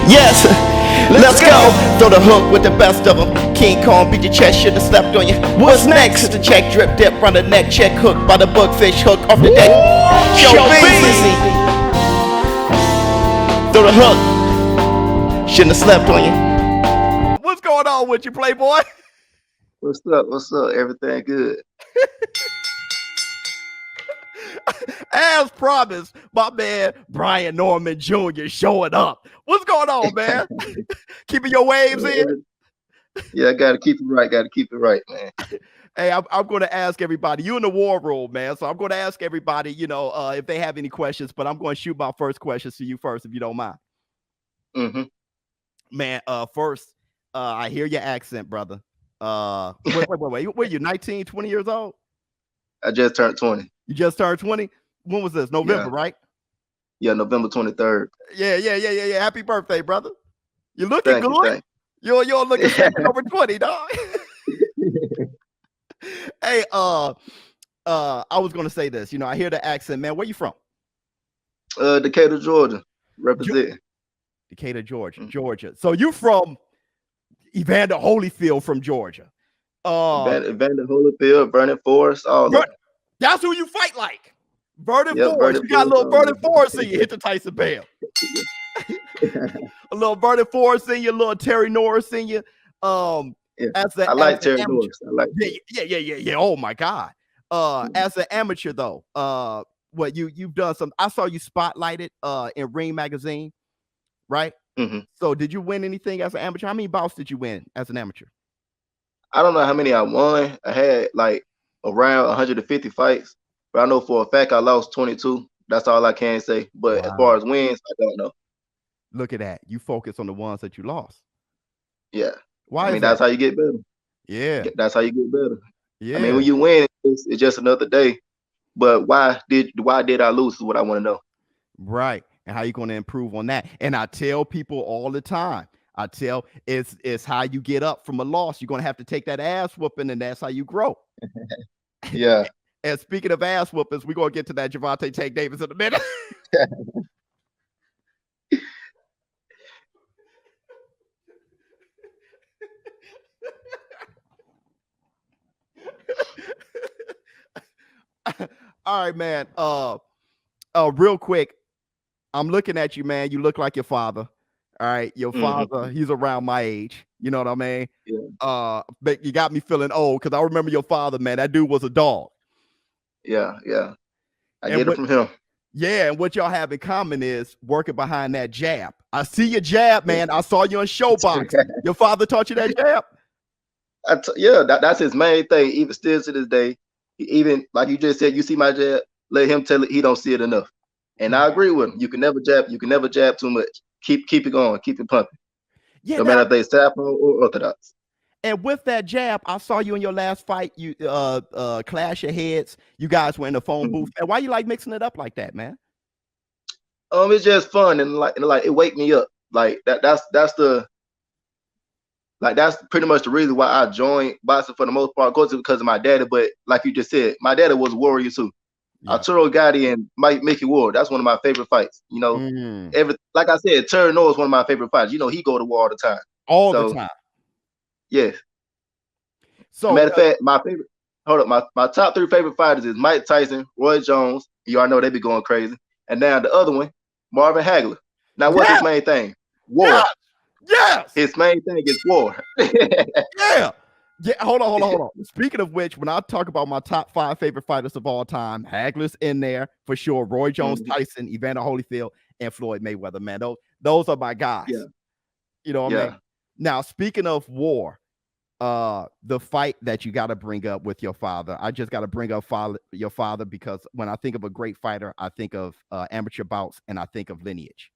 Yes, let's go. Throw the hook with the best of them. King Kong beat your chest, should've slept on you. What's next? The check drip dip, run the neck, check hook by the book, fish hook off the deck. ShowBizz. Throw the hook, shouldn't have slept on you. What's going on with you, Playboy? What's up? What's up? Everything good? As promised, my man Brian Norman Jr. showing up. What's going on, man? Keeping your waves in? Yeah, I gotta keep it right. Gotta keep it right, man. Hey, I'm going to ask everybody. You in the war room, man. So I'm going to ask everybody, if they have any questions. But I'm going to shoot my first questions to you first, if you don't mind. Man, first, I hear your accent, brother. Wait. What are you, 19, 20 years old? I just turned 20. You just turned 20? When was this? November, right? Yeah, November 23rd. Yeah. Happy birthday, brother. You're looking Thank good. You're looking over 20, dog. Hey, I was gonna say this. I hear the accent, man. Where you from? Decatur, Georgia. Represent. Decatur, Georgia. So you from Evander Holyfield from Georgia. Evander Holyfield, Vernon Forrest, all of them. That's who you fight like. Vernon Forrest. You got a little Vernon Forrest in you. Hit the Tyson Bale. A little Vernon Forrest in you, a little Terry Norris in you. I like Terry Norris. I like. Yeah. Oh my God. As an amateur though, what you've done some. I saw you spotlighted in Ring magazine, right? So did you win anything as an amateur? How many bouts did you win as an amateur? I don't know how many I won. I had like around 150 fights, but I know for a fact I lost 22. That's all I can say. But as far as wins, I don't know. Look at that. You focus on the ones that you lost. Yeah. Why? I mean, that's how you get better. Yeah. That's how you get better. Yeah. I mean, when you win, it's just another day. But why did I lose is what I want to know. Right. And how you going to improve on that? And I tell people all the time, it's how you get up from a loss. You're going to have to take that ass whooping, and that's how you grow. Yeah. And speaking of ass whoopings, we're going to get to that Gervonta Tank Davis in a minute. All right, man. Real quick, I'm looking at you, man. You look like your father. All right, your father, he's around my age. You know what I mean? Yeah. But you got me feeling old because I remember your father, man. That dude was a dog. Yeah. I get it from him. Yeah, and what y'all have in common is working behind that jab. I see your jab, man. I saw you on ShowBizz. Your father taught you that jab? That's his main thing. Even still to this day, even like you just said, you see my jab, let him tell it he don't see it enough. And I agree with him. You can never jab too much. Keep it going, keep it pumping. Yeah, no matter if they Saffron or Orthodox. And with that jab, I saw you in your last fight. You clash your heads. You guys were in the phone booth. And why you like mixing it up like that, man? It's just fun and like it wake me up. Like that's pretty much the reason why I joined boxing for the most part. Of course, because of my daddy, but like you just said, my daddy was a warrior too. Arturo Gatti and Mickey Ward. That's one of my favorite fights. Like I said, Terry Norris is one of my favorite fights. He go to war all the time. The time. Yes. So matter of fact, my top 3 favorite fighters is Mike Tyson, Roy Jones. You already know they be going crazy. And now the other one, Marvin Hagler. Now what's his main thing? War. Yes. His main thing is war. Yeah, hold on. Speaking of which, when I talk about my top 5 favorite fighters of all time, Hagler's in there for sure. Roy Jones, Tyson, Evander Holyfield, and Floyd Mayweather, man. Those are my guys. Yeah. You know what I mean? Now, speaking of war, the fight that you got to bring up with your father, I just got to bring up your father because when I think of a great fighter, I think of amateur bouts and I think of lineage.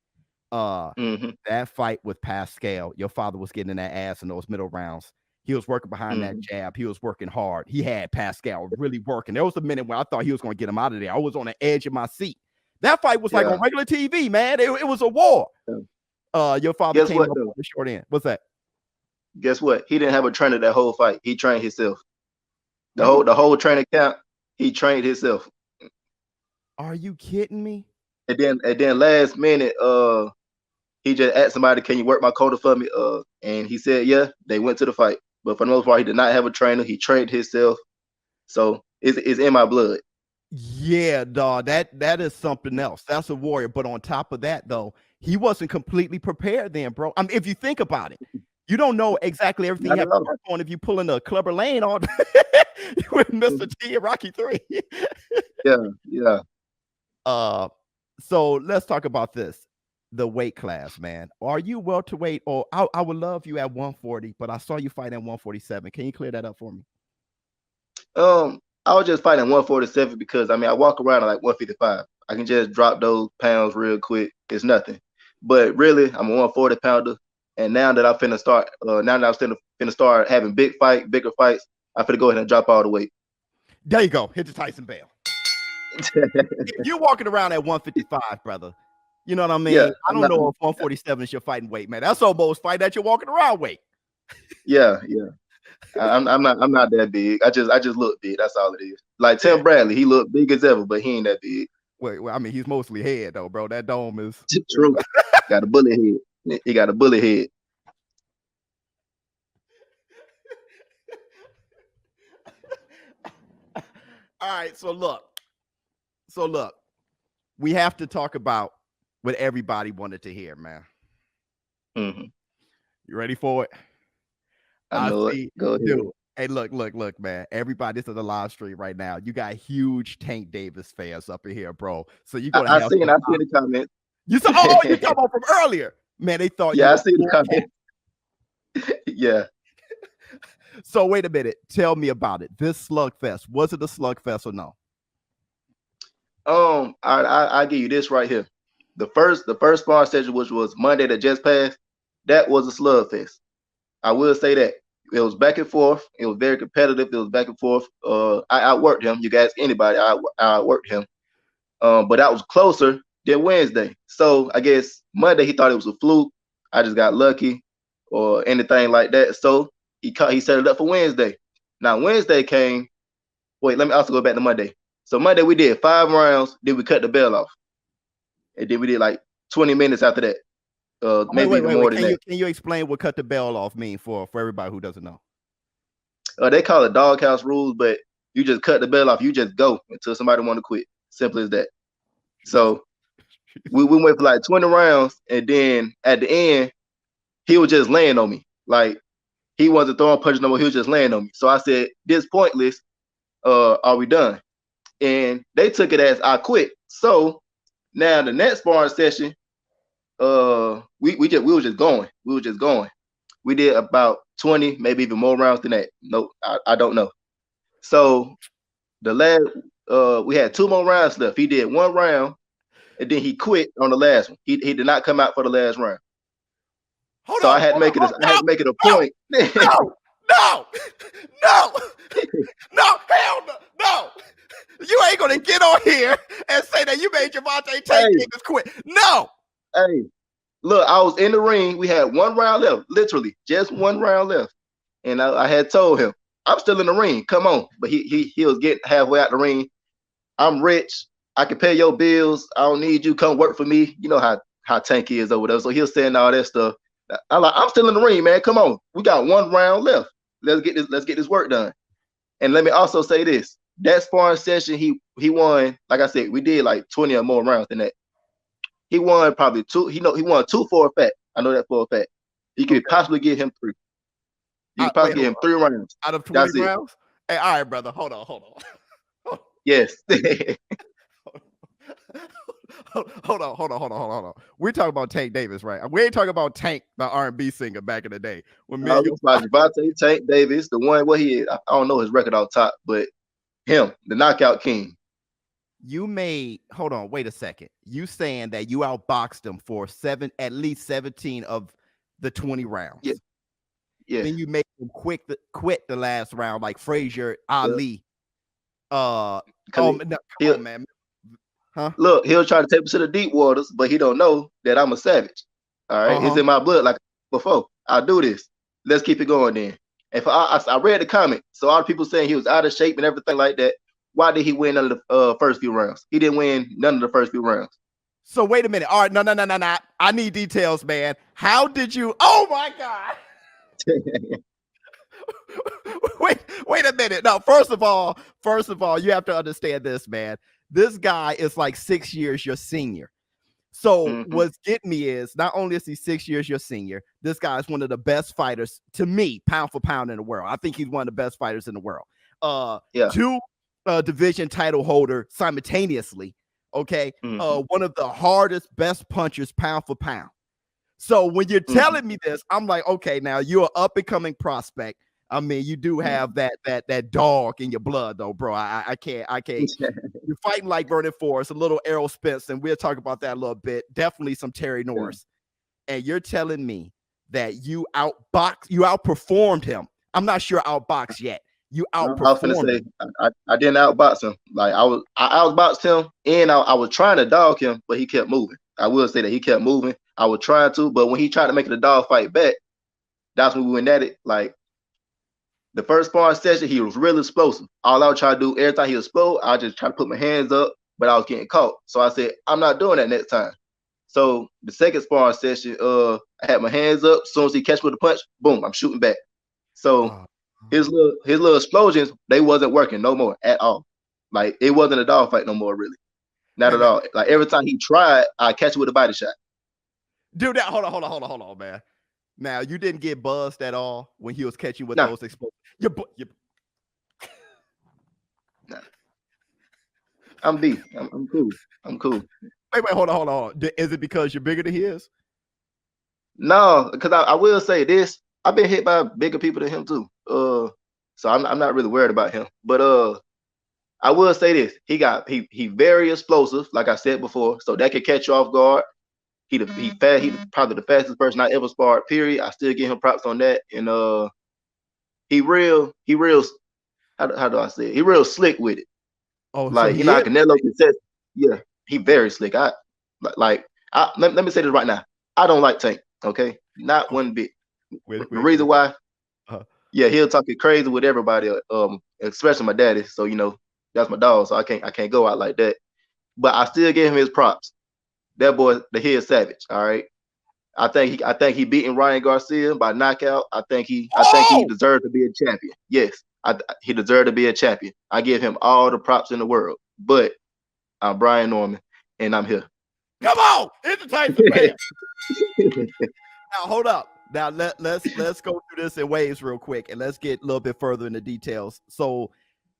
That fight with Pascal, your father was getting in that ass in those middle rounds. He was working behind that jab. He was working hard. He had Pascal really working. There was a minute when I thought he was going to get him out of there. I was on the edge of my seat. That fight was like on regular TV, man. It was a war. Your father came up on the short end. What's that? Guess what? He didn't have a trainer that whole fight. He trained himself. The whole training camp, he trained himself. Are you kidding me? And then last minute, He just asked somebody, "Can you work my quota for me?" And he said, "Yeah." They went to the fight, but for the most part, he did not have a trainer. He trained himself, so it's in my blood. Yeah, dog. That is something else. That's a warrior. But on top of that, though, he wasn't completely prepared then, bro. I mean, if you think about it, you don't know exactly everything you have to work on if you pull in a Clubber Lane on with Mr. T and Rocky 3. Yeah. So let's talk about this. The weight class, man. Are you welterweight? Or I would love you at 140, but I saw you fight at 147. Can you clear that up for me? I was just fighting 147 because I mean I walk around at like 155. I can just drop those pounds real quick. It's nothing. But really, I'm a 140 pounder. And now that I'm finna start, finna start having bigger fights, I'm finna go ahead and drop all the weight. There you go. Hit the Tyson Bale. If you're walking around at 155, brother, you know what I mean? Yeah, I don't know if 147 is your fighting weight, man. That's almost fight that you're walking around weight. Yeah. I'm not that big. I just look big. That's all it is. Like Tim Bradley, he look big as ever, but he ain't that big. Well, I mean, he's mostly head though, bro. That dome is true. Got a bullet head. He got a bullet head. All right, so look, we have to talk about what everybody wanted to hear, man. Mm-hmm. You ready for it? I know it. Go ahead. Dude, hey, look, man. Everybody, this is a live stream right now. You got huge Tank Davis fans up in here, bro. So you gonna I see the comment. You saw? Oh, you talking about from earlier, man. They thought. Yeah, I see the comment. Yeah. So wait a minute. Tell me about it. This slugfest, was it a slugfest or no? I give you this right here. The first sparring session, which was Monday that just passed, that was a slugfest. I will say that it was back and forth. It was very competitive. It was back and forth. I outworked him. You can ask anybody. I outworked him. But that was closer than Wednesday. So I guess Monday he thought it was a fluke. I just got lucky or anything like that. So he set it up for Wednesday. Now Wednesday came. Wait, let me also go back to Monday. So Monday we did 5 rounds. Then we cut the bell off, and then we did like 20 minutes after that. Maybe even more than that. Can you explain what cut the bell off mean for everybody who doesn't know? They call it doghouse rules, but you just cut the bell off. You just go until somebody want to quit. Simple as that. So we went for like 20 rounds, and then at the end, he was just laying on me. Like he wasn't throwing punches no more. He was just laying on me. So I said, "This pointless. Are we done?" And they took it as I quit. So now the next sparring session, we were just going. We were just going. We did about 20, maybe even more rounds than that. Nope, I don't know. So the last, we had 2 more rounds left. He did 1 round, and then he quit on the last one. He did not come out for the last round. So I had to make it a point. No, hell no. You ain't gonna get on here and say that you made Gervonta Tank Davis quit. No. Hey, look, I was in the ring. We had 1 round left, literally just 1 round left, and I had told him, "I'm still in the ring. Come on." But he was getting halfway out the ring. I'm rich. I can pay your bills. I don't need you. Come work for me. You know how Tank is over there. So he was saying all that stuff. I'm still in the ring, man. Come on. We got 1 round left. Let's get this work done. And let me also say this. That sparring session, he won, like I said, we did like 20 or more rounds than that. He won probably 2. He won 2 for a fact. I know that for a fact. You could possibly give him 3. You could possibly give him 3 rounds. Out of 20 rounds? Hey, all right, brother. Hold on. Yes. Hold on. We're talking about Tank Davis, right? We ain't talking about Tank, the R&B singer back in the day. When Gervonta Tank Davis, the one what he is. I don't know his record off top, but him, the knockout king. You made, hold on, wait a second. You saying that you outboxed him for at least 17 of the 20 rounds. Yeah. Then you made him quit the last round like Frazier, Ali. Come on, man. Huh? Look, he'll try to take us to the deep waters, but he don't know that I'm a savage. All right, It's in my blood. Like before, I'll do this. Let's keep it going then. If I read the comment, so all the people saying he was out of shape and everything like that. Why did he win none of the first few rounds? He didn't win none of the first few rounds. So wait a minute. All right, no. I need details, man. How did you? Oh my God. wait a minute. No, first of all, you have to understand this, man. This guy is like 6 years your senior. So what's getting me is not only is he 6 years your senior, this guy is one of the best fighters to me, pound for pound in the world. I think he's one of the best fighters in the world. Two division title holder simultaneously. Okay. One of the hardest, best punchers, pound for pound. So when you're telling me this, I'm like, okay, now you're an up and coming prospect. I mean, you do have that dog in your blood, though, bro. I can't. You're fighting like Vernon Forrest, a little Errol Spence, and we'll talk about that a little bit. Definitely some Terry Norris. And you're telling me that you outperformed him. I'm not sure outboxed yet. You outperformed. I was gonna say I didn't outbox him. Like I outboxed him, and I was trying to dog him, but he kept moving. I will say that he kept moving. I was trying to, but when he tried to make it a dog fight back, that's when we went at it. Like the first sparring session, he was really explosive. All I was trying to do, every time he explode, I just try to put my hands up, but I was getting caught. So I said, I'm not doing that next time. So the second sparring session, I had my hands up. As soon as he catch with a punch, boom, I'm shooting back. So his little explosions, they wasn't working no more at all. Like it wasn't a dog fight no more, really. Not at all. Like every time he tried, I catch it with a body shot. Dude, hold on, man. Now you didn't get buzzed at all when he was catching with those explosions. Nah. I'm beef. I'm cool. I'm cool. Wait, hold on. Is it because you're bigger than he is? No, because I will say this. I've been hit by bigger people than him too. So I'm not really worried about him. But I will say this. He very explosive, like I said before. So that could catch you off guard. He's probably the fastest person I ever sparred, period. I still give him props on that. And he real how do I say it? He real slick with it. Oh, like so how Canelo can say, yeah, he very slick. Let me say this right now. I don't like Tank, okay? Not one bit. The reason why, he'll talk it crazy with everybody, especially my daddy. So that's my dog, so I can't go out like that. But I still give him his props. That boy, he is savage. All right. I think he beating Ryan Garcia by knockout. I think he deserved to be a champion. Yes, he deserved to be a champion. I give him all the props in the world. But I'm Brian Norman, and I'm here. Come on, it's the Tyson man. Now hold up. Now let's go through this in waves real quick, and let's get a little bit further into details. So,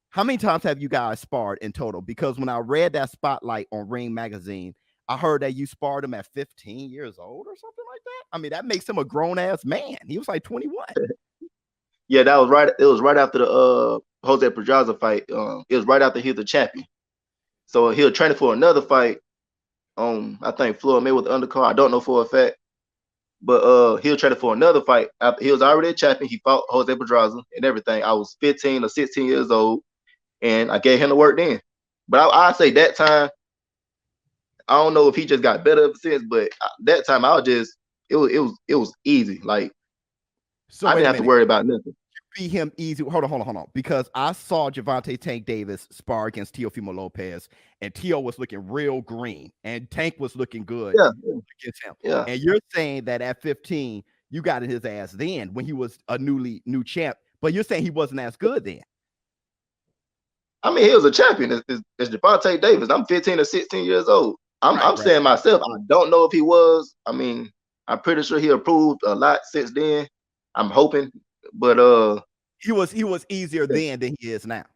how many times have you guys sparred in total? Because when I read that spotlight on Ring Magazine, I heard that you sparred him at 15 years old or something like that. I mean, that makes him a grown-ass man. He was like 21. Yeah, that was right. It was right after the Jose Pedraza fight. It was right after he was the champion. So he was training for another fight. I think Floyd Mayweather undercard. I don't know for a fact. But he was training for another fight. After he was already a champion. He fought Jose Pedraza and everything. I was 15 or 16 years old. And I gave him the work then. But I say that time, I don't know if he just got better ever since, but that time it was easy. Like so I didn't have to worry about nothing. Beat him easy. Hold on. Because I saw Gervonta Tank Davis spar against Teofimo Lopez, and Teo was looking real green, and Tank was looking good against him. Yeah. And you're saying that at 15, you got in his ass then when he was a new champ, but you're saying he wasn't as good then. I mean, he was a champion. It's Gervonta Davis. I'm 15 or 16 years old. I'm saying myself, I don't know if he was. I mean, I'm pretty sure he improved a lot since then. I'm hoping, but he was easier then than he is now.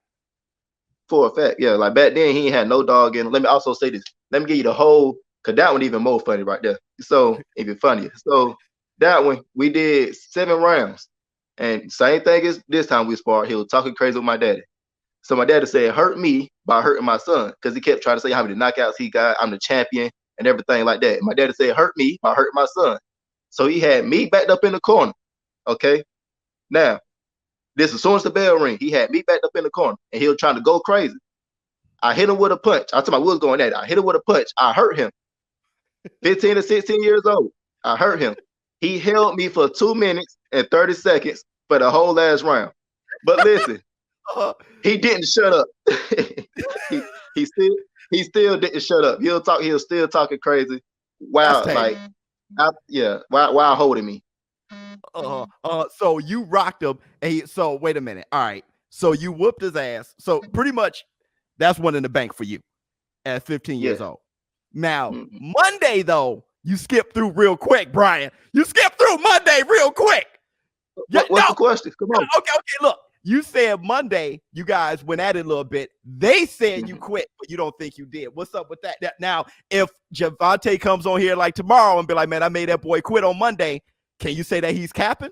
For a fact, yeah. Like back then, he had no dog in him. Let me also say this. Let me give you the whole, cause that one even more funny right there. So even funnier. So that one we did 7 rounds, and same thing as this time we sparred. He was talking crazy with my daddy. So my daddy said, hurt me by hurting my son, because he kept trying to say how many knockouts he got. I'm the champion and everything like that. My daddy said, hurt me by hurting my son. So he had me backed up in the corner. Okay. Now, this as soon as the bell ring, he had me backed up in the corner, and he was trying to go crazy. I hit him with a punch. I told him I was going at it. I hit him with a punch. I hurt him. 15 to 16 years old. I hurt him. He held me for 2 minutes and 30 seconds for the whole last round. But listen. He didn't shut up. he he still didn't shut up. He'll still talking crazy while like while holding me. So you rocked him, and so wait a minute. All right. So you whooped his ass. So pretty much that's one in the bank for you at 15 years old. Now, Monday, though, you skip through real quick, Brian. You skip through Monday real quick. What's the question? Come on. Okay, look. You said Monday, you guys went at it a little bit. They said you quit, but you don't think you did. What's up with that? Now, if Gervonta comes on here like tomorrow and be like, man, I made that boy quit on Monday, can you say that he's capping?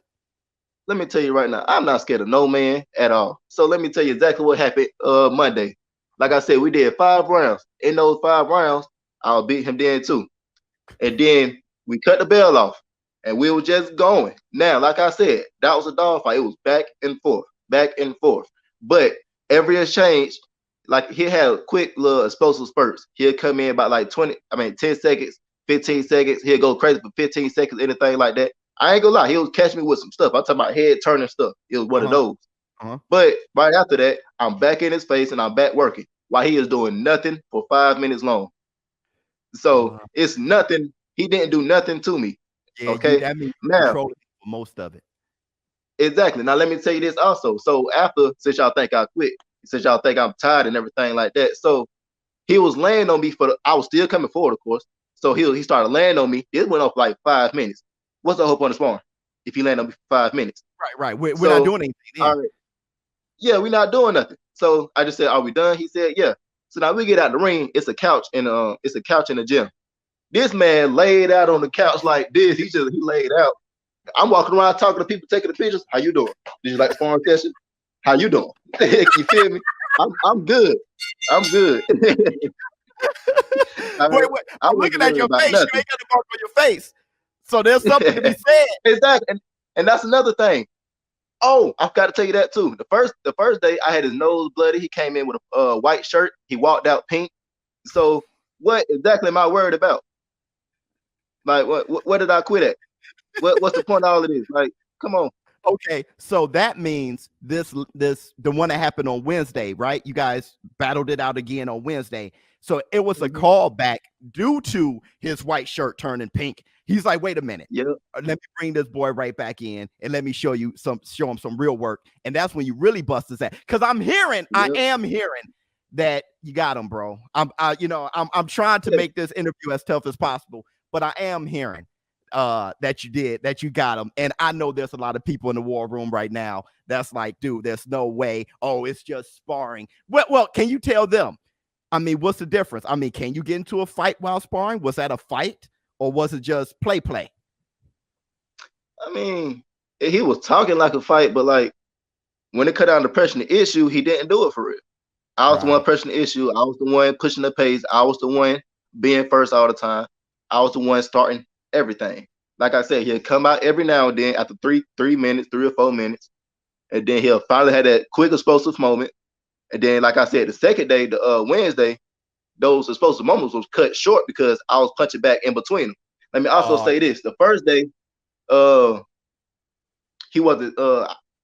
Let me tell you right now, I'm not scared of no man at all. So let me tell you exactly what happened Monday. Like I said, we did 5 rounds. In those 5 rounds, I'll beat him then too. And then we cut the bell off and we were just going. Now, like I said, that was a dog fight. It was back and forth. But every exchange, like he had quick little explosive spurts. He'll come in about like 10 seconds, 15 seconds. He'll go crazy for 15 seconds, anything like that. I ain't gonna lie, he'll catch me with some stuff. I'm talking about head turning stuff. It was one of those. But right after that, I'm back in his face and I'm back working while he is doing nothing for 5 minutes long. So it's nothing. He didn't do nothing to me. Okay. That means now most of it. Exactly. Now let me tell you this also. So since y'all think I quit, since y'all think I'm tired and everything like that, so he was laying on me I was still coming forward, of course. So he started laying on me. It went off like 5 minutes. What's the hope on the sparring if he land on me for 5 minutes? Right. We're not doing anything. All right. Yeah, we're not doing nothing. So I just said, "Are we done?" He said, "Yeah." So now we get out the ring. It's a couch in the gym. This man laid out on the couch like this. He laid out. I'm walking around talking to people, taking the pictures. How you doing? Did you like the sparring session? How you doing? You feel me? I'm good. I'm good. Wait. I'm looking at your face. Nothing. You ain't got the mark on your face. So there's something to be said. Exactly. And that's another thing. Oh, I've got to tell you that too. The first day I had his nose bloody. He came in with a white shirt. He walked out pink. So what exactly am I worried about? Like what did I quit at? What's the point of all of this? Like, come on. Okay, so that means the one that happened on Wednesday, right? You guys battled it out again on Wednesday. So it was a callback due to his white shirt turning pink. He's like, wait a minute. Let me bring this boy right back in and let me show him some real work. And that's when you really bust his ass. Because I am hearing that you got him, bro. I'm trying to make this interview as tough as possible, but I am hearing that you got him. And I know there's a lot of people in the war room right now that's like, dude, there's no way. Oh, it's just sparring. Well, can you tell them? I mean, what's the difference? I mean, can you get into a fight while sparring? Was that a fight or was it just play? I mean, he was talking like a fight, but like when it cut down to pressing the issue, he didn't do it for real. I was the one pressing the issue. I was the one pushing the pace. I was the one being first all the time. I was the one starting everything. Like I said, he'll come out every now and then after 3 minutes, 3 or 4 minutes, and then he'll finally have that quick explosive moment. And then, like I said, the second day, the Wednesday, those explosive moments was cut short because I was punching back in between them. Let me also say this: the first day, he wasn't.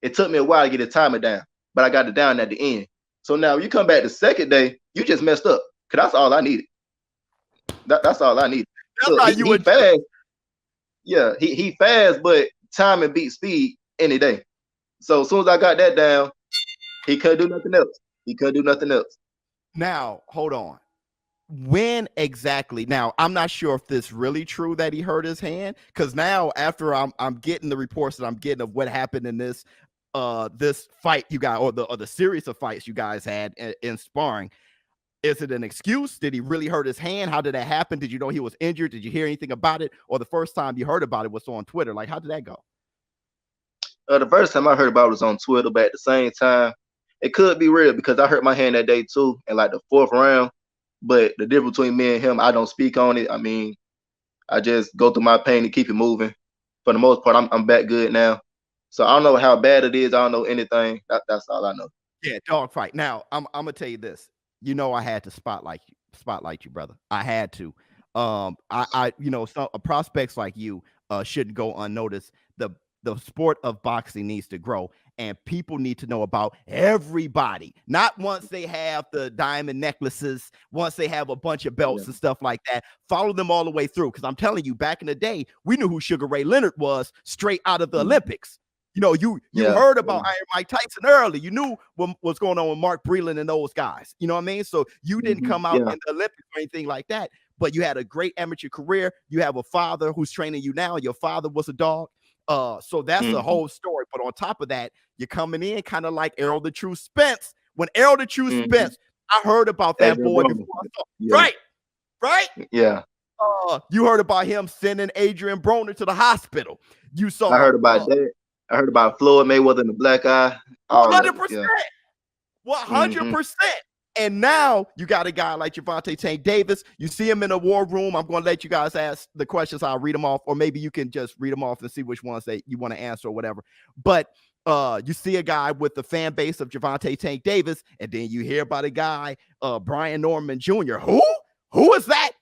It took me a while to get the timing down, but I got it down at the end. So now you come back the second day, you just messed up because that's all I needed. That's all I needed. That's he fast. Yeah, he fast, but timing beats speed any day. So as soon as I got that down, he couldn't do nothing else. Now, hold on. When exactly? Now, I'm not sure if this really true that he hurt his hand, because now after I'm getting the reports that I'm getting of what happened in this fight you got, or the series of fights you guys had in sparring. Is it an excuse? Did he really hurt his hand? How did that happen? Did you know he was injured? Did you hear anything about it? Or the first time you heard about it was on Twitter? Like, how did that go? The first time I heard about it was on Twitter, but at the same time, it could be real because I hurt my hand that day too in like the 4th round. But the difference between me and him, I don't speak on it. I mean, I just go through my pain and keep it moving. For the most part, I'm back good now. So I don't know how bad it is. I don't know anything. That's all I know. Yeah, dog fight. Now, I'm gonna tell you this. You know, I had to spotlight you, brother. I had to. I some prospects like you shouldn't go unnoticed. The sport of boxing needs to grow. and people need to know about everybody. Not once they have the diamond necklaces, once they have a bunch of belts and stuff like that. Follow them all the way through, because I'm telling you, back in the day, we knew who Sugar Ray Leonard was straight out of the Olympics. You know, you heard about Iron Mike Tyson early. You knew what was going on with Mark Breland and those guys. You know what I mean? So you didn't come out in the Olympics or anything like that, but you had a great amateur career. You have a father who's training you now. Your father was a dog. So that's the whole story. But on top of that, you're coming in kind of like Errol the True Spence. When Errol the True Spence, I heard about that boy before I saw. Right? Yeah. You heard about him sending Adrian Broner to the hospital. You saw. I heard about that. I heard about Floyd Mayweather and the black eye. 100%. 100%. And now you got a guy like Gervonta Tank Davis. You see him in a war room. I'm going to let you guys ask the questions. I'll read them off, or maybe you can just read them off and see which ones that you want to answer or whatever. But you see a guy with the fan base of Gervonta Tank Davis, and then you hear about a guy, Brian Norman Jr. Who is that?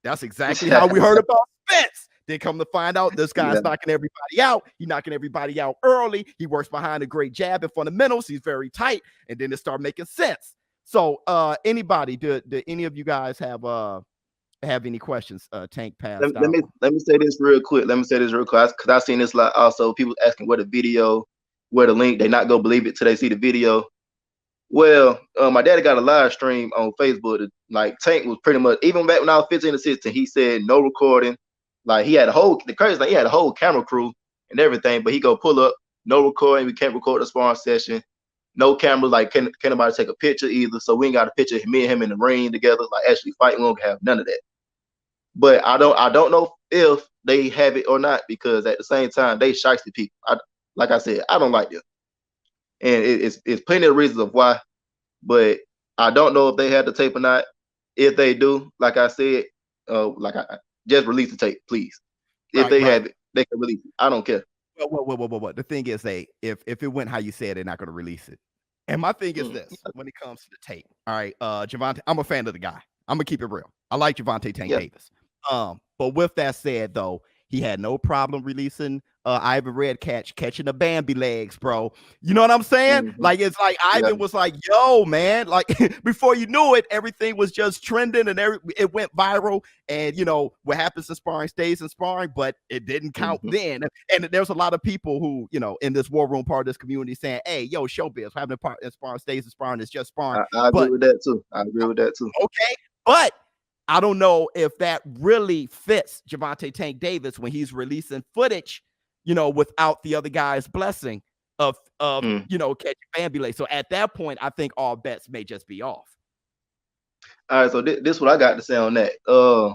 That's exactly how we heard about Spence. Then come to find out, this guy's knocking everybody out. He's knocking everybody out early. He works behind a great jab and fundamentals. He's very tight. And then it started making sense. So anybody, do any of you guys have any questions? Tank passed out. Let me say this real quick. Because I've seen this lot also. People asking where the video, where the link. They not gonna believe it till they see the video. Well, my daddy got a live stream on Facebook. Like Tank was pretty much, even back when I was 15 or 16, he said no recording. Like he had the crazy thing, he had a whole camera crew and everything, but he go pull up, no recording. We can't record the sparring session. No camera, like can nobody take a picture either. So we ain't got a picture of me and him in the ring together, like actually fighting. We don't have none of that. But I don't know if they have it or not, because at the same time they shiesty people. Like I said, I don't like them. And it's plenty of reasons of why, but I don't know if they had the tape or not. If they do, like I said, just release the tape, please. If they have it, they can release it. I don't care. What? The thing is, if it went how you said, they're not going to release it. And my thing is this: when it comes to the tape, all right, Gervonta, I'm a fan of the guy. I'm gonna keep it real. I like Gervonta Tank Davis. But with that said, though, he had no problem releasing Ivan Red catching the Bambi legs, bro. You know what I'm saying? Like, it's like Ivan was like, yo, man, like before you knew it, everything was just trending and it went viral. And you know, what happens in sparring stays in sparring, but it didn't count then. And there's a lot of people who, you know, in this war room part of this community saying, hey, yo, ShowBizz, having a part in sparring stays in sparring is just sparring. I agree with that too. Okay, but I don't know if that really fits Gervonta Tank Davis when he's releasing footage, you know, without the other guy's blessing of you know, catching Bambi legs. So at that point, I think all bets may just be off. All right, so this is what I got to say on that. To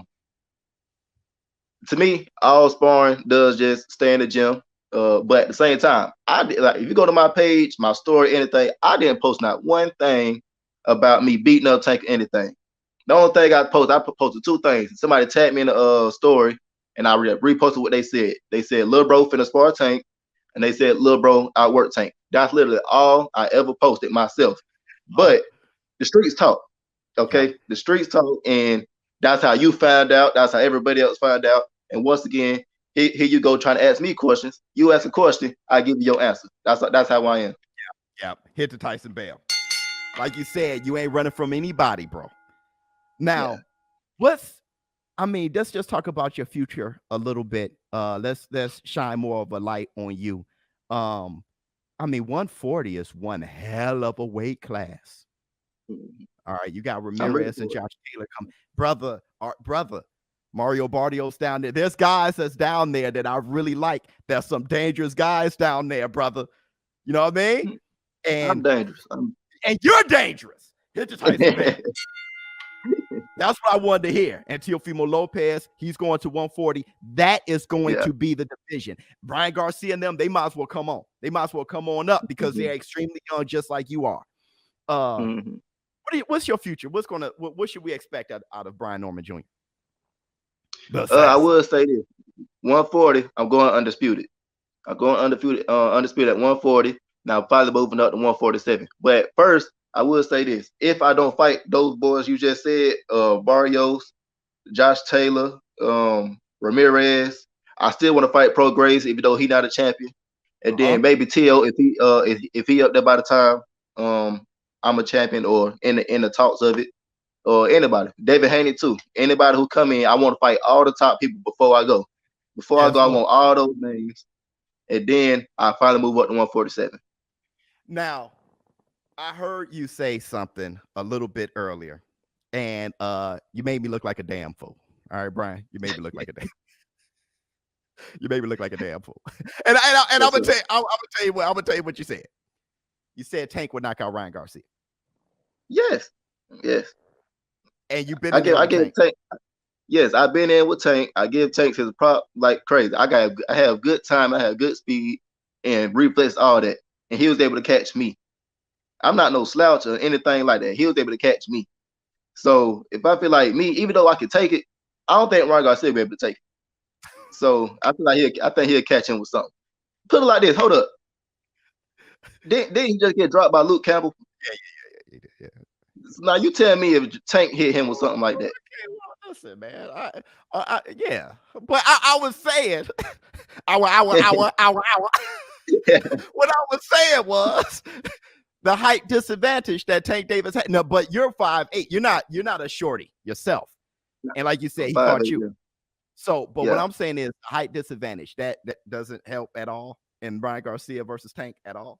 me, all sparring does just stay in the gym. But at the same time, like if you go to my page, my story, anything, I didn't post not one thing about me beating up Tank or anything. The only thing I posted two things. Somebody tagged me in a story, and I reposted what they said. They said, "Lil bro finna spar Tank," and they said, "Lil bro outwork Tank." That's literally all I ever posted myself. But the streets talk, okay? The streets talk, and that's how you found out. That's how everybody else found out. And once again, here you go trying to ask me questions. You ask a question, I give you your answer. That's how I am. Yeah. Hit the Tyson Bell. Like you said, you ain't running from anybody, bro. Now, let's just talk about your future a little bit. Let's shine more of a light on you. 140 is one hell of a weight class. All right, you got Ramirez and Josh Taylor come. Brother, Mario Barrios down there. There's guys that's down there that I really like. There's some dangerous guys down there, brother. You know what I mean? And I'm dangerous. And you're dangerous. Hit the Tyson Bell. That's what I wanted to hear. And Teofimo Lopez, he's going to 140. That is going to be the division. Brian Garcia and them, they might as well come on. They might as well come on up because they're extremely young, just like you are. What's your future? What should we expect out of Brian Norman Jr.? I will say this: 140. I'm going undisputed. I'm going undisputed at 140. Now probably moving up to 147. But first, I will say this: if I don't fight those boys you just said, Barrios, Josh Taylor, Ramirez, I still want to fight Pro Grace, even though he's not a champion. And then maybe T.O. if he up there by the time I'm a champion or in the talks of it, or anybody, David Haney too. Anybody who come in, I want to fight all the top people before I go. Before I go, I want all those names, and then I finally move up to 147. Now, I heard you say something a little bit earlier, and you made me look like a damn fool. All right, Brian, you made me look like a damn. You made me look like a damn fool. And I'm gonna tell you what you said. You said Tank would knock out Ryan Garcia. Yes. And you've been. I give Tank. Yes, I've been in with Tank. I give Tank his prop like crazy. I have good time. I have good speed and reflex, all that. And he was able to catch me. I'm not no slouch or anything like that. He was able to catch me. So if I feel like me, even though I can take it, I don't think Ryan Garcia will be able to take it. So I feel like I think he'll catch him with something. Put it like this. Hold up. Didn't he just get dropped by Luke Campbell? Yeah. Now you tell me if Tank hit him with something like that. Listen, man. Yeah, but I was saying, What I was saying was the height disadvantage that Tank Davis had. No, but you're 5'8". You're not a shorty yourself, and like you said, he caught you. Yeah. So, but what I'm saying is height disadvantage that doesn't help at all in Ryan Garcia versus Tank at all.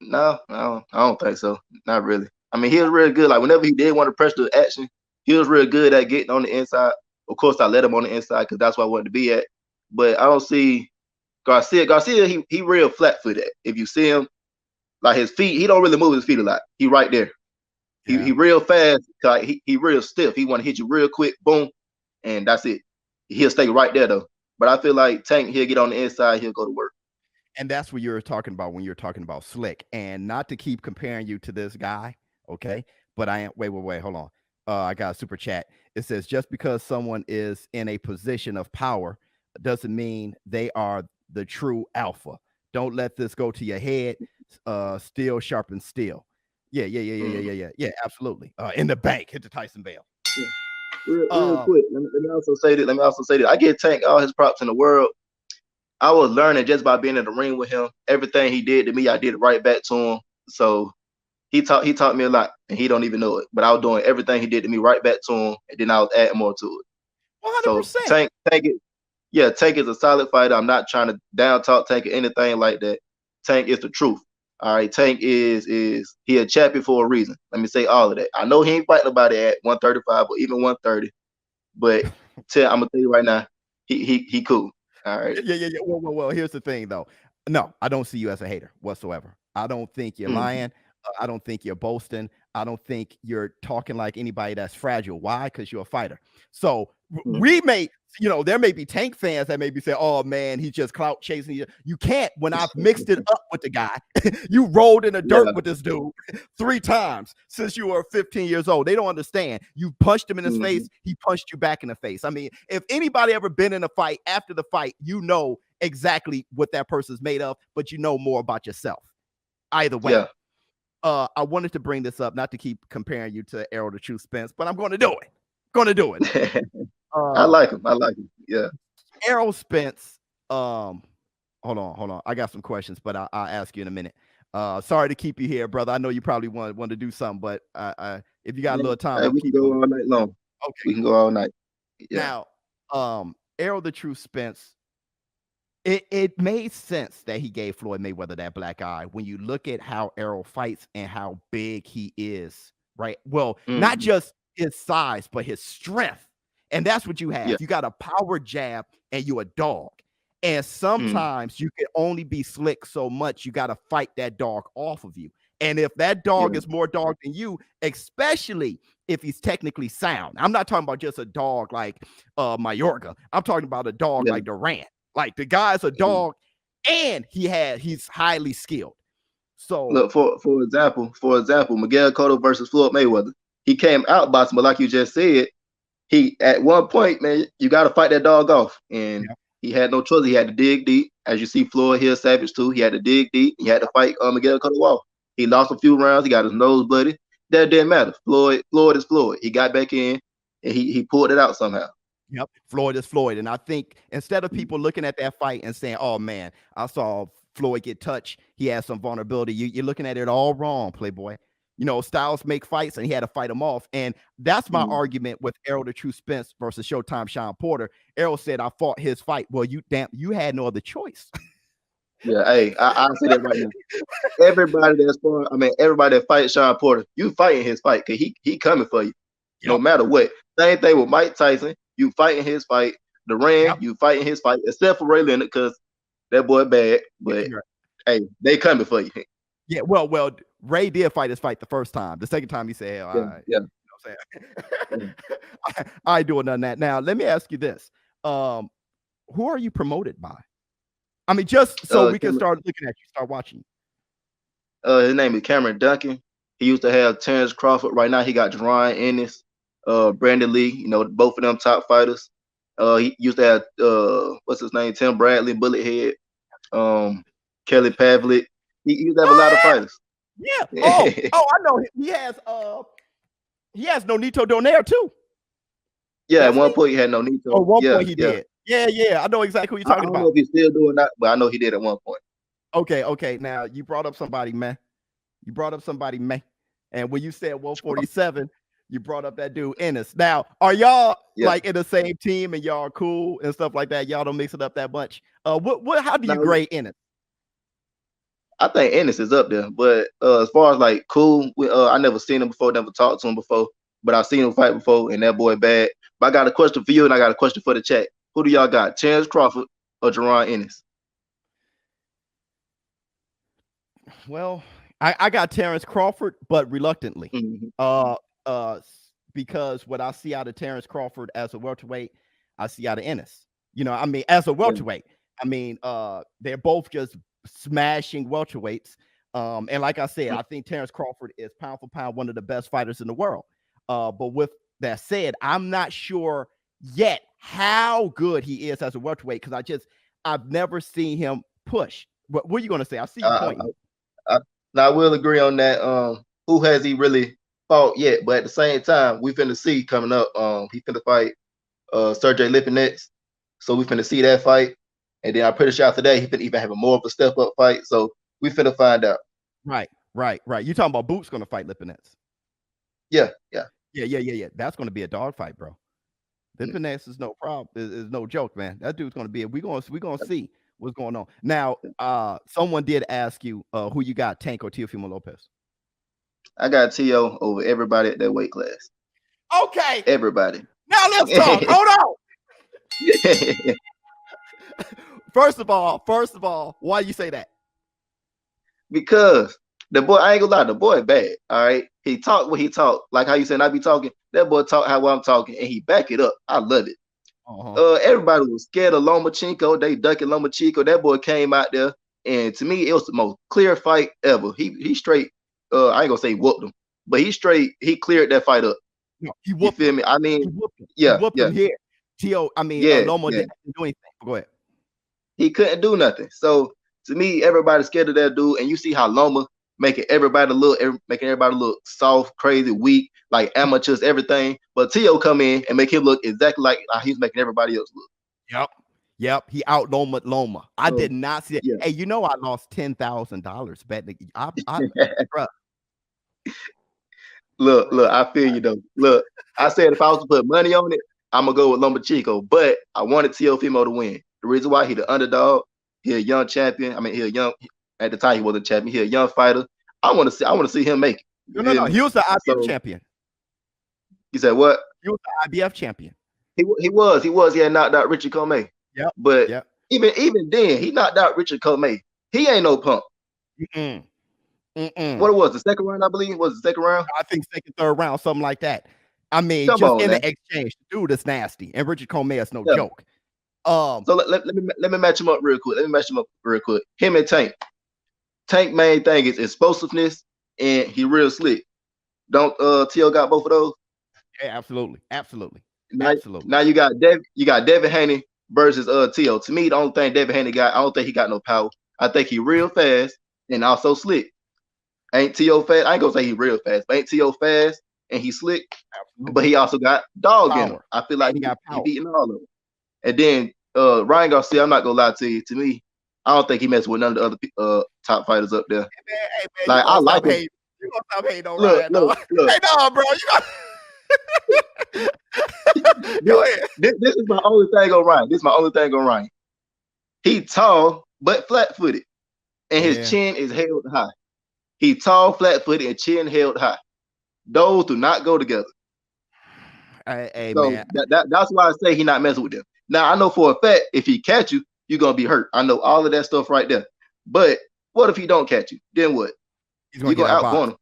No, I don't think so. Not really. I mean, he was real good. Like whenever he did want to press the action, he was real good at getting on the inside. Of course, I let him on the inside because that's where I wanted to be at. But I don't see Garcia. Garcia, he real flat-footed. If you see him, like his feet, he don't really move his feet a lot. He right there. He real fast. Like he real stiff. He want to hit you real quick, boom, and that's it. He'll stay right there though. But I feel like Tank, he'll get on the inside, he'll go to work. And that's what you were talking about when you were talking about Slick. And not to keep comparing you to this guy, okay? But I am. Wait, hold on. I got a super chat. It says just because someone is in a position of power doesn't mean they are the true alpha. Don't let this go to your head. Steel sharpens steel. Yeah, absolutely. In the bank, hit the Tyson Bale. Yeah. Real quick. Let me also say that. I give Tank all his props in the world. I was learning just by being in the ring with him. Everything he did to me, I did it right back to him. So he taught me a lot, and he don't even know it. But I was doing everything he did to me right back to him, and then I was adding more to it. 100%. So Tank is a solid fighter. I'm not trying to down talk Tank or anything like that. Tank is the truth. All right, Tank is he a champion for a reason. Let me say all of that. I know he ain't fighting nobody at 135 or even 130, but I'm gonna tell you right now, he cool. All right. Yeah. Well, here's the thing though. No, I don't see you as a hater whatsoever. I don't think you're lying. I don't think you're boasting. I don't think you're talking like anybody that's fragile. Why? Because you're a fighter. So we may, there may be Tank fans that maybe say, oh man, he's just clout chasing. You can't. When I've mixed it up with the guy, you rolled in the dirt with this dude 3 times since you were 15 years old. They don't understand. You punched him in his face. He punched you back in the face. I mean, if anybody ever been in a fight, after the fight, you know exactly what that person's made of, but you know more about yourself. Either way. Yeah. I wanted to bring this up, not to keep comparing you to Errol the True Spence, but I'm going to do it. I like him. Yeah. Errol Spence. Hold on. I got some questions, but I'll ask you in a minute. Sorry to keep you here, brother. I know you probably want to do something, but if you got a little time, we can go all night long. Okay, we can go all night. Yeah. Now, Errol the True Spence. It made sense that he gave Floyd Mayweather that black eye when you look at how Errol fights and how big he is, right? Well, not just his size, but his strength. And that's what you have. Yeah. You got a power jab and you a dog. And sometimes you can only be slick so much. You got to fight that dog off of you. And if that dog is more dog than you, especially if he's technically sound, I'm not talking about just a dog like Mayorga. I'm talking about a dog like Durant. Like the guy's a dog, and he's highly skilled. So look, for example, Miguel Cotto versus Floyd Mayweather. He came out boxing, but like you just said, he at one point, man, you got to fight that dog off, and he had no choice. He had to dig deep, as you see Floyd here, Savage too. He had to dig deep. He had to fight Miguel Cotto off. He lost a few rounds. He got his nose bloody. That didn't matter. Floyd is Floyd. He got back in, and he pulled it out somehow. Yep, Floyd is Floyd, and I think instead of people looking at that fight and saying, "Oh man, I saw Floyd get touched. He had some vulnerability." You're looking at it all wrong, Playboy. You know, Styles make fights, and he had to fight him off, and that's my argument with Errol the True Spence versus Showtime Sean Porter. Errol said, "I fought his fight." Well, you had no other choice. Yeah, hey, I'll say that right now. Everybody that's for, I mean, everybody that fights Sean Porter, you fighting his fight because he coming for you, no matter what. Same thing with Mike Tyson, you fighting his fight. Duran, you fighting his fight, except for Ray Leonard because that boy bad. But hey, they coming for you. Yeah, well, Ray did fight his fight the first time. The second time he said, "All right." You know what I'm saying? I ain't doing none of that. Now, let me ask you this: who are you promoted by? I mean, just so we can start looking at you, start watching. His name is Cameron Duncan. He used to have Terrence Crawford. Right now, he got Jerron Ennis, Brandon Lee. You know, both of them top fighters. He used to have what's his name? Tim Bradley, Bullethead, Kelly Pavlik. He used to have a lot of fighters. Yeah. Oh, I know. He has Nonito Donaire too. Yeah, at one point he had Nonito. At one point he did. Yeah. I know exactly what you're talking about. I don't know if he's still doing that, but I know he did at one point. Okay. Now you brought up somebody, man. And when you said 147, you brought up that dude Ennis. Now, are y'all like in the same team and y'all are cool and stuff like that? Y'all don't mix it up that much. How do you grade Ennis? I think Ennis is up there, but as far as like cool, I never seen him before, never talked to him before, but I've seen him fight before, and that boy bad. But I got a question for you, and I got a question for the chat. Who do y'all got, Terrence Crawford or Jerron Ennis? Well, I got Terrence Crawford, but reluctantly. Because what I see out of Terrence Crawford as a welterweight, I see out of Ennis. You know, I mean, as a welterweight, I mean, they're both just smashing welterweights. And like I said, I think Terrence Crawford is pound for pound one of the best fighters in the world. But with that said, I'm not sure yet how good he is as a welterweight because I've never seen him push. What are you going to say? I see your point. I will agree on that. Who has he really fought yet? But at the same time, we finna see coming up. He finna fight Sergey Lipinets, so we finna see that fight. And then I'm pretty sure after that, he finna even have a more of a step up fight. So we finna find out. Right. You talking about Boot's gonna fight Lipinets? Yeah. That's gonna be a dog fight, bro. Lipinets is no problem. Is no joke, man. That dude's gonna be. We're gonna see what's going on. Now, someone did ask you who you got, Tank or Teofimo Lopez. I got T.O. over everybody at that weight class. Okay. Everybody. Now let's talk. Hold on. First of all, why you say that? Because the boy, I ain't gonna lie, the boy bad. All right. He talk what he talk. Like how you saying I be talking. That boy talk how I'm talking, and he back it up. I love it. Everybody was scared of Lomachenko. They ducking Lomachenko. That boy came out there, and to me, it was the most clear fight ever. He straight. I ain't gonna say whooped him, but he cleared that fight up. No, he whooped you feel me? I mean, he whooped him here. Loma didn't do anything. Go ahead. He couldn't do nothing. So to me, everybody's scared of that dude, and you see how Loma making everybody look soft, crazy, weak, like amateurs, everything. But T.O. come in and make him look exactly like how he's making everybody else look. Yep. He out Loma. I did not see it. Yeah. Hey, you know I lost $10,000 betting. Look, I feel you though. Look, I said if I was to put money on it, I'm gonna go with Lomachenko, but I wanted Teofimo to win. The reason why he the underdog, he a young champion. I mean, at the time he wasn't a champion. He a young fighter. I want to see him make it. No. He was the IBF champion. You said what? He was the IBF champion. He was. He had knocked out Richard Comey. Yeah. But even then, he knocked out Richard Comey. He ain't no punk. What it was, the second round, I believe? Was the second round? I think second, third round, something like that. I mean, the exchange, dude is nasty, and Richard Comey is no joke. So let me match him up real quick. Him and Tank. Tank main thing is explosiveness, and he real slick. Don't T.O. got both of those? Yeah, absolutely. Now you got Devin Haney versus T.O. To me, the only thing Devin Haney got, I don't think he got no power. I think he real fast and also slick. Ain't T.O. fast? I ain't gonna say he real fast, but ain't T.O. fast and he's slick, Absolutely. but he also got dog in him. Power. I feel like he got he power. beating all of them. And then Ryan Garcia, I'm not gonna lie to you. To me, I don't think he messed with none of the other top fighters up there. Hey, man, Like I like him. You gonna stop hating on Look, Ryan, look, dog. look. Hey, no, bro, you got go ahead. This is my only thing on Ryan. This is my only thing on Ryan. He tall but flat-footed, and his chin is held high. He tall, flat-footed, and chin held high. Those do not go together. Hey, so man. That's why I say he not messing with them. Now I know for a fact if he catch you, you're gonna be hurt. I know all of that stuff right there. But what if he don't catch you? Then what? You're gonna outpoint him.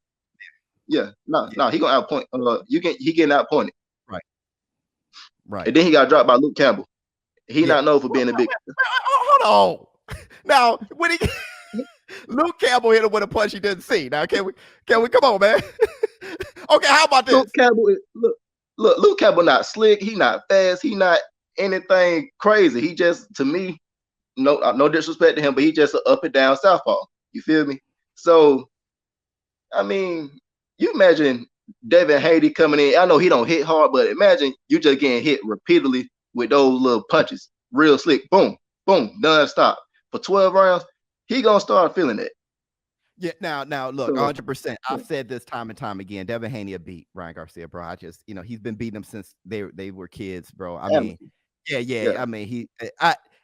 Yeah, no, he gonna outpoint. He getting outpointed. Right. And then he got dropped by Luke Campbell. He not known for being a big. Hold on. Now when Luke Campbell hit him with a punch he didn't see. Now can we come on, man? Okay, how about this? Luke Campbell Luke Campbell not slick. He not fast. He not anything crazy. He just, to me, no disrespect to him, but he just an up and down southpaw. You feel me? So, I mean, you imagine Devin Haney coming in. I know he don't hit hard, but imagine you just getting hit repeatedly with those little punches, real slick, boom, boom, non-stop for 12 rounds. He gonna start feeling it. Yeah, now look, 100%. I've said this time and time again. Devin Haney beat Ryan Garcia, bro. I just, he's been beating him since they were kids, bro. I mean, yeah. I mean,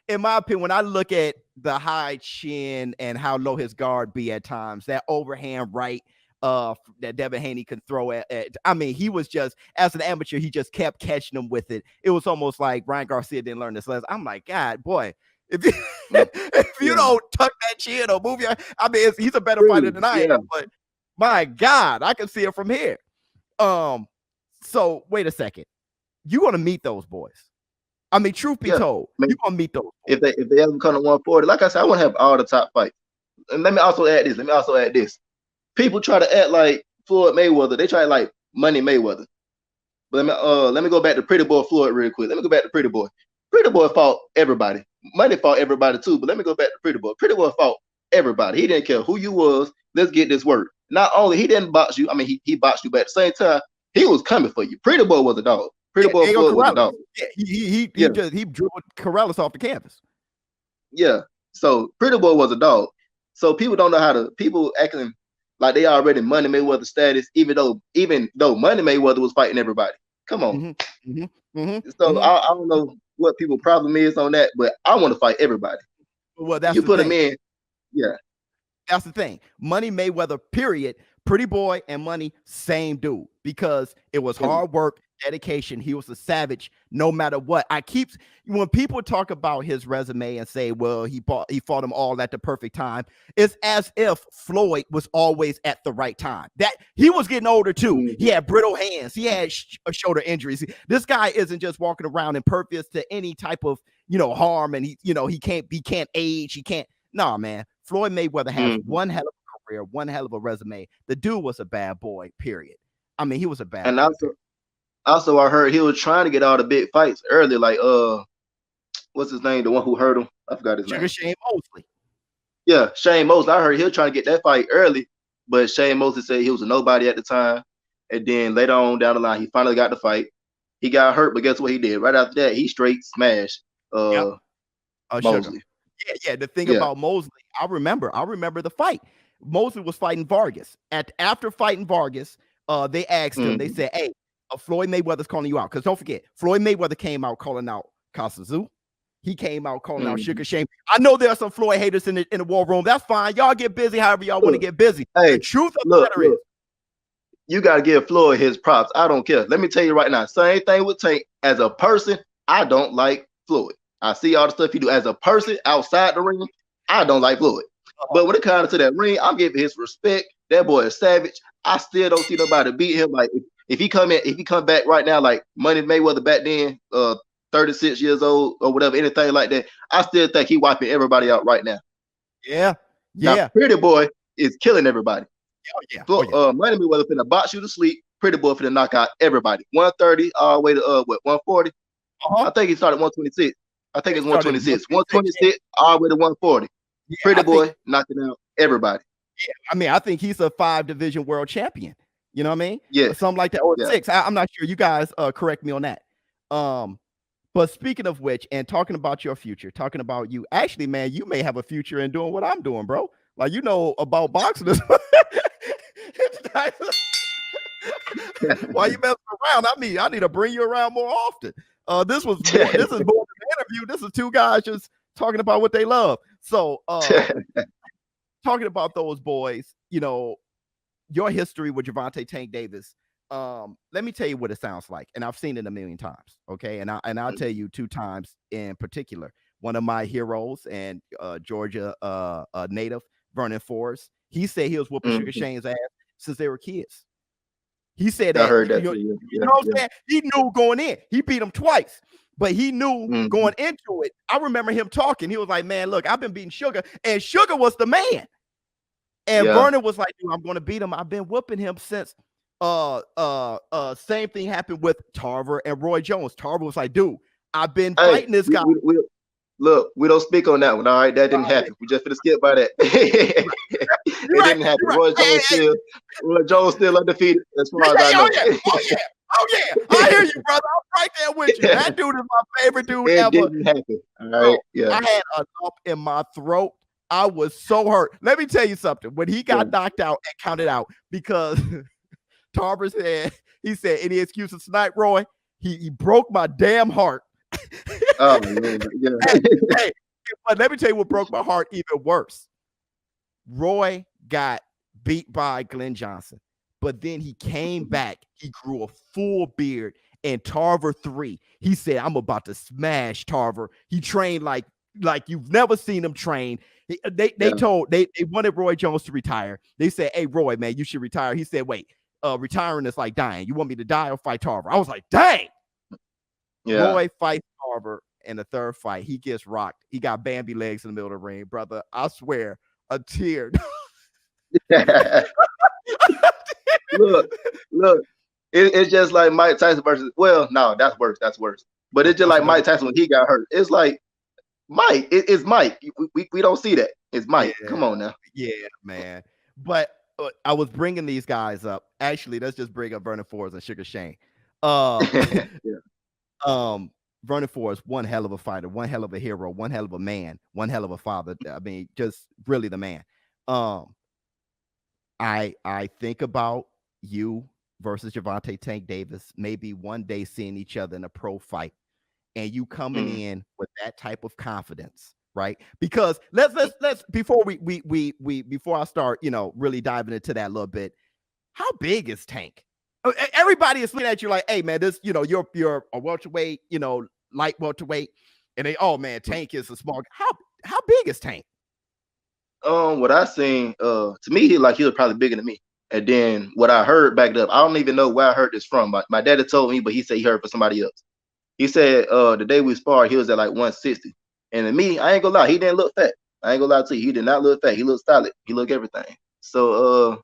in my opinion, when I look at the high chin and how low his guard be at times, that overhand right that Devin Haney can throw at, I mean, he was just, as an amateur, he just kept catching him with it. It was almost like Ryan Garcia didn't learn this lesson. I'm like, God, boy, if you don't tuck that chin or move your, I mean, he's a better fighter than I am, but my God, I can see it from here. So wait a second, you want to meet those boys? I mean, truth be told, you're gonna meet those boys. If they ever come to 140, like I said, I want to have all the top fights. And let me also add this. People try to act like Floyd Mayweather. They try to like Money Mayweather. But let me go back to Pretty Boy Floyd real quick. Let me go back to Pretty Boy. Pretty Boy fought everybody. Money fought everybody too. But let me go back to Pretty Boy. Pretty Boy fought everybody. He didn't care who you was. Let's get this work. Not only he didn't box you. I mean, he boxed you, but at the same time, he was coming for you. Pretty Boy was a dog. Pretty Boy Floyd was a dog. Yeah, he dribbled Corrales off the canvas. Yeah. So Pretty Boy was a dog. So people don't know how to. People acting like they already Money Mayweather status, even though Money Mayweather was fighting everybody. Come on. So I don't know what people's problem is on that, but I want to fight everybody. Well, that's you put him in. Yeah. That's the thing. Money Mayweather, period. Pretty Boy and Money, same dude, because it was hard work, dedication. He was a savage no matter what. When people talk about his resume and say, well, he fought them all at the perfect time, it's as if Floyd was always at the right time. That he was getting older too. He had brittle hands. He had shoulder injuries. This guy isn't just walking around impervious to any type of, harm, and he can't age. He can't. Nah, man. Floyd Mayweather has one hell of a career, one hell of a resume. The dude was a bad boy, period. I mean, he was a bad boy. And also I heard he was trying to get all the big fights early, like what's his name? The one who hurt him. I forgot his name. Shane Mosley. Yeah, Shane Mosley. I heard he was trying to get that fight early, but Shane Mosley said he was a nobody at the time. And then later on down the line, he finally got the fight. He got hurt, but guess what he did? Right after that, he straight smashed Mosley. Yeah. The thing about Mosley, I remember the fight. Mosley was fighting Vargas. After fighting Vargas, they asked him, they said, hey, Floyd Mayweather's calling you out. Because don't forget, Floyd Mayweather came out calling out Kasazu. He came out calling out Sugar Shane. I know there are some Floyd haters in the war room. That's fine. Y'all get busy however y'all want to get busy. Hey, the truth of the matter is, you got to give Floyd his props. I don't care. Let me tell you right now, same thing with Tank. As a person, I don't like Floyd. I see all the stuff he do. As a person outside the ring, I don't like Floyd. But when it comes to that ring, I'm giving his respect. That boy is savage. I still don't see nobody beat him. Like if he come back right now, like Money Mayweather back then, 36 years old or whatever, anything like that, I still think he wiping everybody out right now. Yeah. Now, Pretty Boy is killing everybody. Money Mayweather finna box you to sleep. Pretty Boy finna knock out everybody. 130 all the way to 140. I think he started 126. I think it's 126. 126 all the way to 140. Pretty Boy knocking out everybody. Yeah, I mean, I think he's a 5-division world champion. You know what I mean? Yeah. Or something like that, or Yeah. 6. I'm not sure. You guys correct me on that. But speaking of which, and talking about your future, talking about you, actually, man, you may have a future in doing what I'm doing, bro. Like, you know about boxing. Why you messing around? I mean, I need to bring you around more often. This is more than an interview. This is two guys just talking about what they love. So talking about those boys, you know, your history with Gervonta Tank Davis. Let me tell you what it sounds like. And I've seen it a million times. Okay. I'll tell you 2 times in particular. One of my heroes and Georgia native, Vernon Forrest, he said he was whooping Sugar Shane's ass since they were kids. He said that. I heard that. You know what I'm saying? He knew going in. He beat him twice, but he knew going into it. I remember him talking. He was like, man, look, I've been beating Sugar, and Sugar was the man. And Vernon was like, dude, I'm going to beat him. I've been whooping him since. Same thing happened with Tarver and Roy Jones. Tarver was like, dude, I've been fighting this guy. Look, we don't speak on that one. All right, that didn't happen. We just finna skip by that. It didn't happen. Roy Jones still undefeated as far as I know. Oh yeah, I hear you, brother. I'm right there with you. That dude is my favorite dude ever. It didn't happen. All right, yeah. I had a lump in my throat. I was so hurt. Let me tell you something. When he got knocked out and counted out, because Tarver said, he said, any excuses tonight, Roy? He broke my damn heart. Oh man, yeah. Hey, but let me tell you what broke my heart even worse. Roy got beat by Glenn Johnson, but then he came back. He grew a full beard, and Tarver 3. He said, I'm about to smash Tarver. He trained like you've never seen him train. They wanted Roy Jones to retire. They said, hey, Roy, man, you should retire. He said, wait, retiring is like dying. You want me to die or fight Tarver? I was like, dang. Yeah. Roy fights Tarver in the 3rd fight. He gets rocked. He got Bambi legs in the middle of the ring, brother. I swear, a tear. Look. It's just like Mike Tyson versus. Well, no, that's worse. But it's just like Mike Tyson when he got hurt. It's like Mike. It's Mike. We don't see that. It's Mike. Yeah. Come on now. Yeah, man. But I was bringing these guys up. Actually, let's just bring up Vernon Forrest and Sugar Shane. Vernon Forrest, one hell of a fighter, one hell of a hero, one hell of a man, one hell of a father. I mean, just really the man. I think about you versus Gervonta Tank Davis, maybe one day seeing each other in a pro fight, and you coming in with that type of confidence, right? Because let's before before I start, really diving into that a little bit. How big is Tank? Everybody is looking at you like, hey man, this, you're a welterweight, light welterweight, and they, oh man, Tank is a small. How big is Tank? What I seen, to me, he was probably bigger than me. And then what I heard backed up. I don't even know where I heard this from. My daddy told me, but he said he heard it from somebody else. He said the day we sparred, he was at like 160. And to me, I ain't gonna lie, he didn't look fat. I ain't gonna lie to you, he did not look fat. He looked solid. He looked everything. So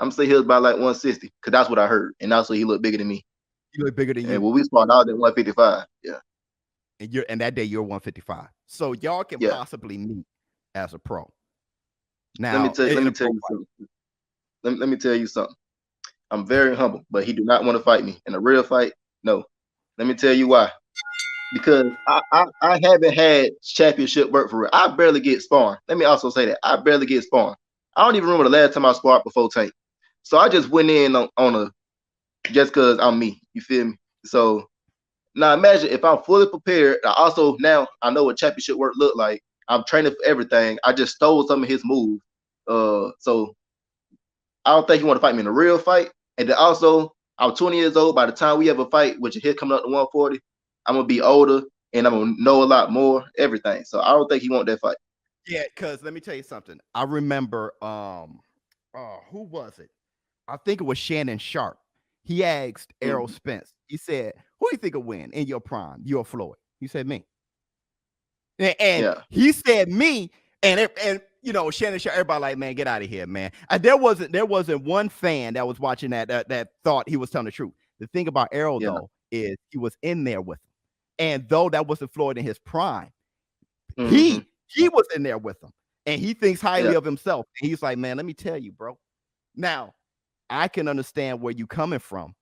I'm gonna say he was about like 160, because that's what I heard. And also he looked bigger than me. He looked bigger than you. And when we sparred, I was at 155. Yeah. And that day you're 155. So y'all can possibly meet as a pro. Now let me tell you something. Let me tell you something. I'm very humble, but he do not want to fight me. In a real fight, no. Let me tell you why. Because I haven't had championship work for real. I barely get sparring. Let me also say that. I barely get sparring. I don't even remember the last time I sparred before Tank. So I just went in on a, just because I'm me. You feel me? So now imagine if I'm fully prepared. Now I know what championship work look like. I'm training for everything. I just stole some of his moves. So I don't think he want to fight me in a real fight. And then also, I'm 20 years old. By the time we have a fight, which is here coming up to 140, I'm gonna be older and I'm gonna know a lot more, everything. So I don't think he want that fight. Yeah, because let me tell you something. I remember, who was it? I think it was Shannon Sharp. He asked Errol Spence. He said, "Who do you think will win in your prime? You or Floyd?" He said, "Me." And he said, "Me." And Shannon Sharp. Everybody like, man, get out of here, man. There wasn't one fan that was watching that thought he was telling the truth. The thing about Errol though is he was in there with him, and though that wasn't Floyd in his prime, he was in there with him, and he thinks highly of himself. And he's like, man, let me tell you, bro. Now, I can understand where you coming from.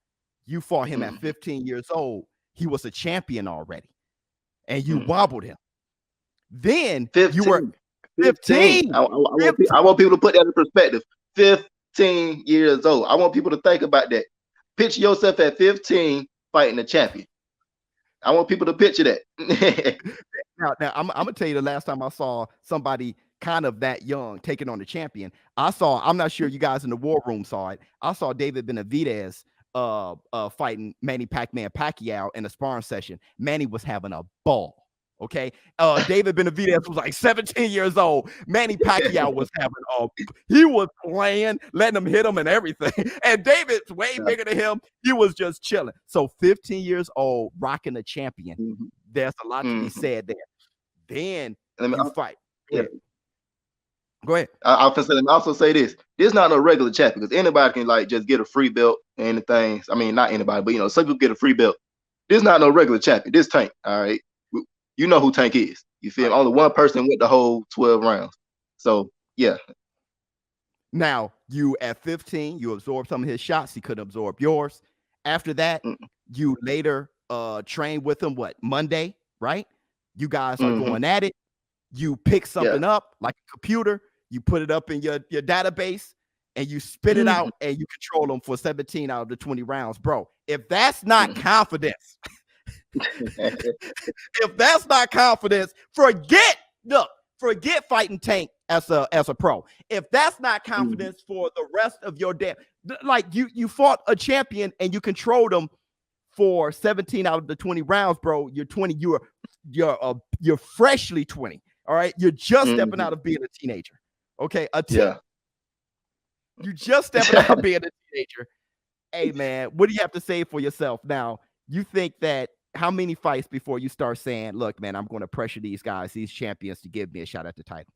You fought him at 15 years old. He was a champion already, and you wobbled him. Then 15. you were 15. I want people to put that in perspective. 15 years old. I want people to think about that. Picture yourself at 15 fighting a champion. I want people to picture that. Now I'm gonna tell you the last time I saw somebody kind of that young taking on the champion. I'm not sure you guys in the war room saw it. I saw David Benavidez fighting Manny Pacquiao in a sparring session. Manny was having a ball. Okay. David Benavidez was like 17 years old. Manny Pacquiao was he was playing, letting him hit him and everything. And David's way bigger than him. He was just chilling. So 15 years old, rocking the champion. There's a lot to be said there. Then you fight. Go ahead. I'll also say this. This is not a regular champion, because anybody can like just get a free belt and anything. I mean, not anybody, but some people get a free belt. This is not no regular champion. This Tank. All right. You know who Tank is. You feel me? Only one person went the whole 12 rounds. So yeah. Now you at 15, you absorbed some of his shots. He couldn't absorb yours. After that, you later trained with him. What, Monday, right? You guys are going at it. You pick something up like a computer. You put it up in your database and you spit it out and you control them for 17 out of the 20 rounds, bro. If that's not confidence, if that's not confidence, forget fighting Tank as a pro. If that's not confidence for the rest of your day, like you fought a champion and you controlled them for 17 out of the 20 rounds, bro. You're 20. You're freshly 20. All right, you're just stepping out of being a teenager. Okay, you just stepping out of being a teenager. Hey man, what do you have to say for yourself now? You think that how many fights before you start saying, look, man, I'm going to pressure these guys, these champions, to give me a shot at the title?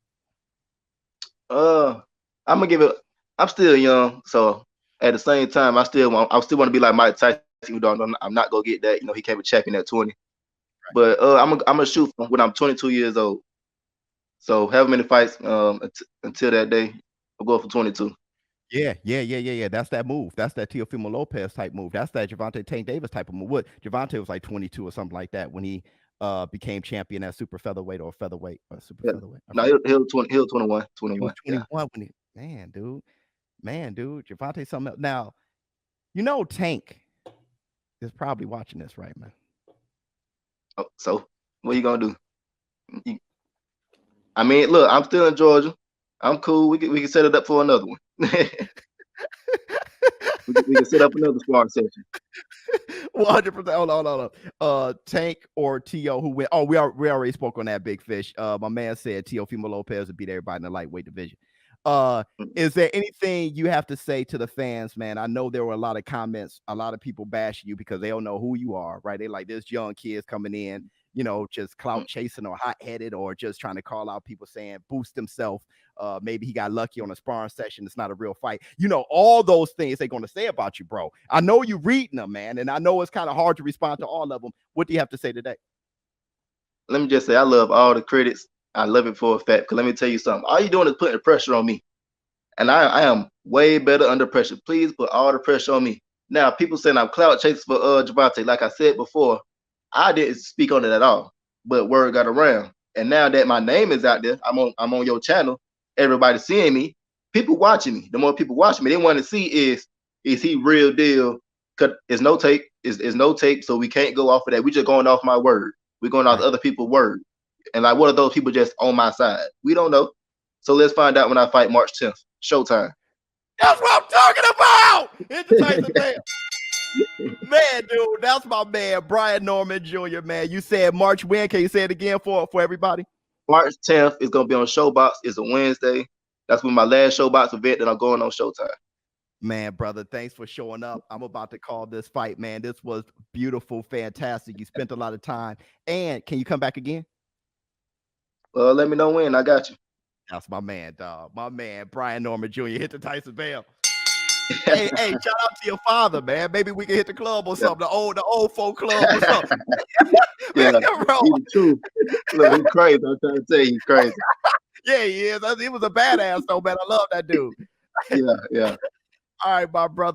I'm gonna give it. I'm still young, so at the same time, I still want to be like Mike Tyson. I'm not gonna get that. He came a champion at 20. Right. But I'm gonna shoot when I'm 22 years old. So however many fights until that day, I'll go for 22. Yeah. That's that move. That's that Teofimo Lopez type move. That's that Gervonta Tank Davis type of move. What, Gervonta was like 22 or something like that when he became champion at super featherweight or featherweight or super featherweight. No, he was 21. 21 when he, man, dude, Gervonta something else. Now, Tank is probably watching this, right, man? Oh, so what you gonna do? I mean, look, I'm still in Georgia. I'm cool. We can set it up for another one. we can set up another sparring session. 100%. Hold on. Tank or T.O. who went? Oh, we already spoke on that, Big Fish. My man said Teofimo Lopez would beat everybody in the lightweight division. Is there anything you have to say to the fans, man? I know there were a lot of comments, a lot of people bashing you because they don't know who you are, right? They like this young kids coming in, just clout chasing or hot-headed or just trying to call out people saying boost himself. Maybe he got lucky on a sparring session. It's not a real fight. All those things they're going to say about you, bro. I know you're reading them, man, and I know it's kind of hard to respond to all of them. What do you have to say today? Let me just say I love all the critics. I love it for a fact. Because let me tell you something. All you're doing is putting pressure on me. And I am way better under pressure. Please put all the pressure on me. Now, people saying I'm clout chasing for Gervonta. Like I said before, I didn't speak on it at all. But word got around. And now that my name is out there, I'm on your channel, everybody seeing me, people watching me. The more people watching me, they want to see is he real deal? Because it's no tape. It's no tape, so we can't go off of that. We just going off my word. We're going off other people's word. And like, what are those people just on my side? We don't know. So let's find out when I fight March 10th. Showtime. That's what I'm talking about. It's the Tyson man, dude, that's my man, Brian Norman Jr., man. You said March when? Can you say it again for everybody? March 10th is going to be on ShowBox. It's a Wednesday. That's when my last ShowBox event that I'm going on Showtime. Man, brother, thanks for showing up. I'm about to call this fight, man. This was beautiful, fantastic. You spent a lot of time. And can you come back again? Let me know when. I got you. That's my man, dog. My man, Brian Norman Jr. Hit the Tyson bell. hey, shout out to your father, man. Maybe we can hit the club or something. The old folk club or something. Yeah, he's true. Look, he's crazy. I'm trying to tell you, he's crazy. Yeah, he is. He was a badass, though, man. I love that dude. Yeah. All right, my brother.